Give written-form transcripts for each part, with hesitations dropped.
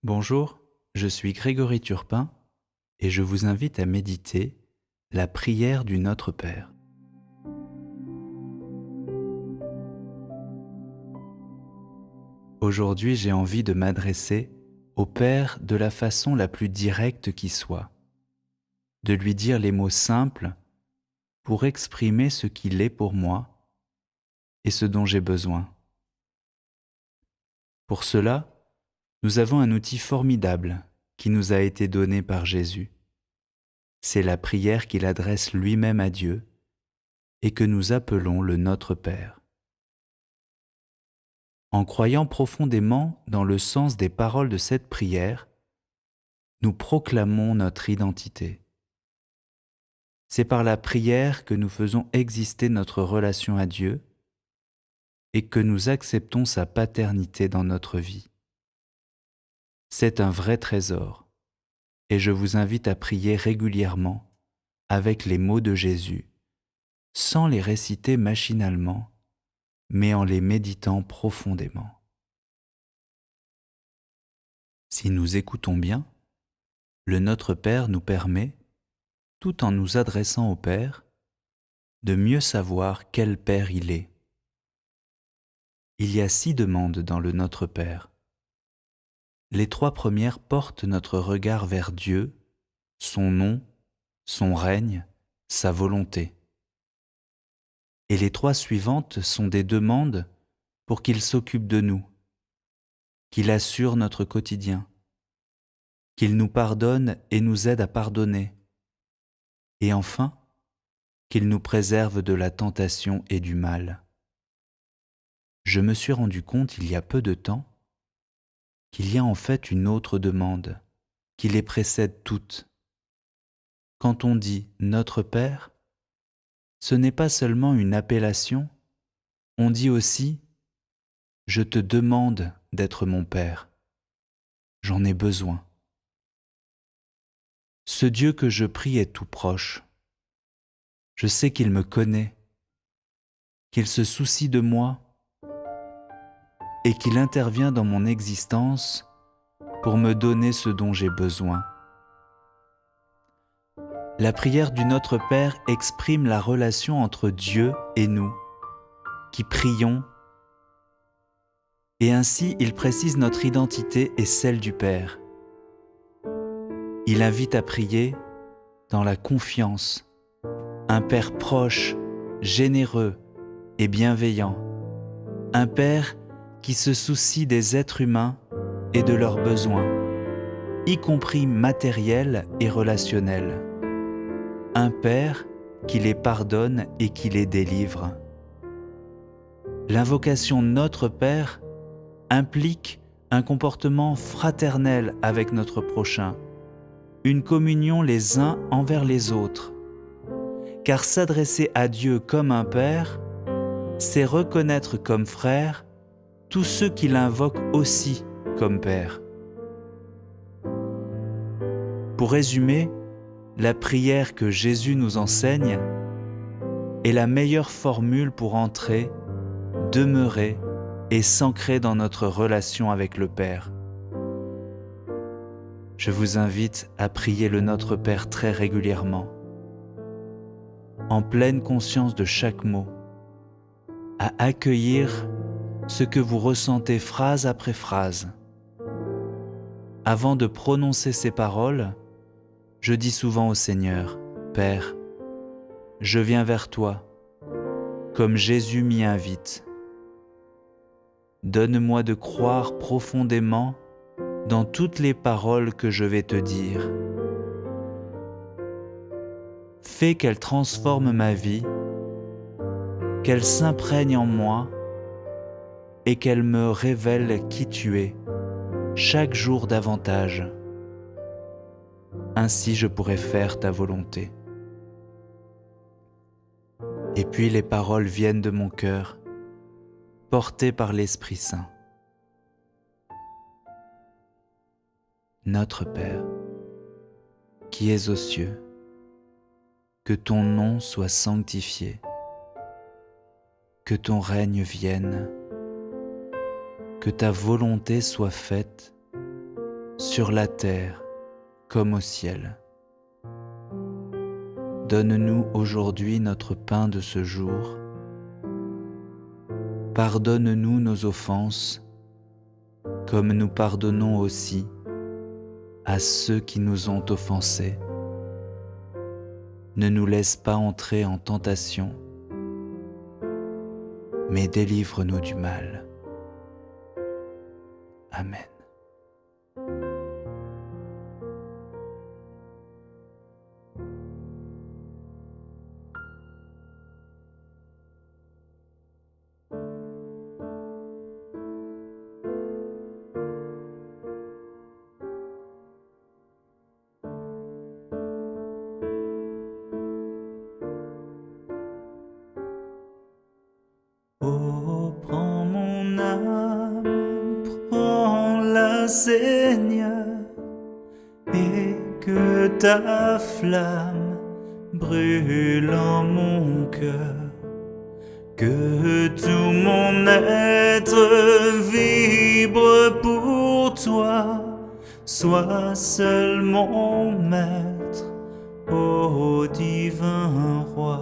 Bonjour, je suis Grégory Turpin et je vous invite à méditer la prière du Notre Père. Aujourd'hui, j'ai envie de m'adresser au Père de la façon la plus directe qui soit, de lui dire les mots simples pour exprimer ce qu'il est pour moi et ce dont j'ai besoin. Pour cela, nous avons un outil formidable qui nous a été donné par Jésus. C'est la prière qu'il adresse lui-même à Dieu et que nous appelons le Notre Père. En croyant profondément dans le sens des paroles de cette prière, nous proclamons notre identité. C'est par la prière que nous faisons exister notre relation à Dieu et que nous acceptons sa paternité dans notre vie. C'est un vrai trésor et je vous invite à prier régulièrement avec les mots de Jésus, sans les réciter machinalement, mais en les méditant profondément. Si nous écoutons bien, le Notre Père nous permet, tout en nous adressant au Père, de mieux savoir quel Père il est. Il y a 6 demandes dans le Notre Père. Les 3 premières portent notre regard vers Dieu, son nom, son règne, sa volonté. Et les 3 suivantes sont des demandes pour qu'il s'occupe de nous, qu'il assure notre quotidien, qu'il nous pardonne et nous aide à pardonner, et enfin, qu'il nous préserve de la tentation et du mal. Je me suis rendu compte il y a peu de temps qu'il y a en fait une autre demande qui les précède toutes. Quand on dit « Notre Père », ce n'est pas seulement une appellation, on dit aussi « Je te demande d'être mon Père, j'en ai besoin ». Ce Dieu que je prie est tout proche. Je sais qu'il me connaît, qu'il se soucie de moi et qu'il intervient dans mon existence pour me donner ce dont j'ai besoin. La prière du Notre Père exprime la relation entre Dieu et nous, qui prions, et ainsi il précise notre identité et celle du Père. Il invite à prier dans la confiance, un Père proche, généreux et bienveillant, un Père qui se soucie des êtres humains et de leurs besoins, y compris matériels et relationnels. Un Père qui les pardonne et qui les délivre. L'invocation Notre Père implique un comportement fraternel avec notre prochain, une communion les uns envers les autres. Car s'adresser à Dieu comme un Père, c'est reconnaître comme frère tous ceux qui l'invoquent aussi comme Père. Pour résumer, la prière que Jésus nous enseigne est la meilleure formule pour entrer, demeurer et s'ancrer dans notre relation avec le Père. Je vous invite à prier le Notre Père très régulièrement, en pleine conscience de chaque mot, à accueillir ce que vous ressentez phrase après phrase. Avant de prononcer ces paroles, je dis souvent au Seigneur, « Père, je viens vers toi, comme Jésus m'y invite. Donne-moi de croire profondément dans toutes les paroles que je vais te dire. Fais qu'elles transforment ma vie, qu'elles s'imprègnent en moi et qu'elles me révèlent qui tu es, chaque jour davantage. Ainsi je pourrai faire ta volonté. » Et puis les paroles viennent de mon cœur, portées par l'Esprit Saint. Notre Père, qui es aux cieux, que ton nom soit sanctifié, que ton règne vienne, que ta volonté soit faite sur la terre comme au ciel. Donne-nous aujourd'hui notre pain de ce jour. Pardonne-nous nos offenses, comme nous pardonnons aussi à ceux qui nous ont offensés. Ne nous laisse pas entrer en tentation, mais délivre-nous du mal. Amen. Oh, prends mon âme, prends-la, Seigneur, et que ta flamme brûle en mon cœur, que tout mon être vibre pour toi, sois seul mon maître, ô divin roi.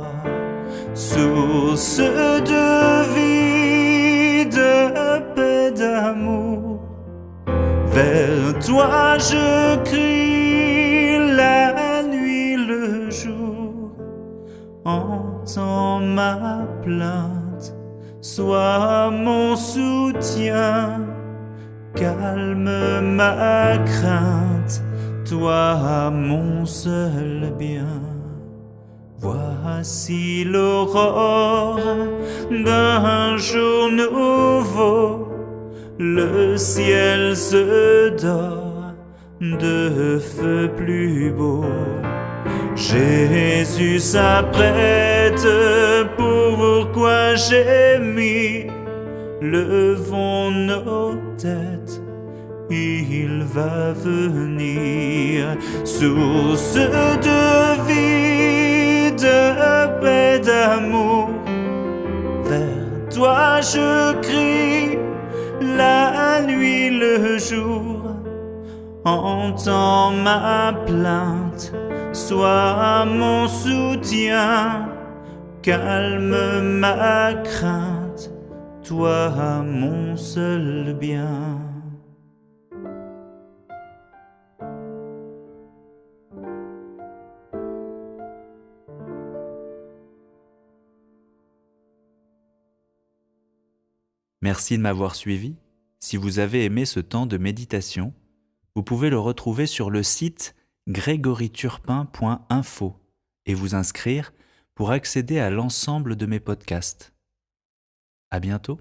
Source de vie, de paix, d'amour, vers toi je crie la nuit, le jour. Entends ma plainte, sois mon soutien, calme ma crainte, toi mon seul bien. Voici l'aurore d'un jour nouveau, le ciel se dore de feu plus beau. Jésus s'apprête, pourquoi j'ai mis, levons nos têtes, il va venir, source de vie, de paix, d'amour, vers toi je crie, la nuit, le jour. Entends ma plainte, sois mon soutien, calme ma crainte, toi mon seul bien. Merci de m'avoir suivi. Si vous avez aimé ce temps de méditation, vous pouvez le retrouver sur le site grégoryturpin.info et vous inscrire pour accéder à l'ensemble de mes podcasts. À bientôt.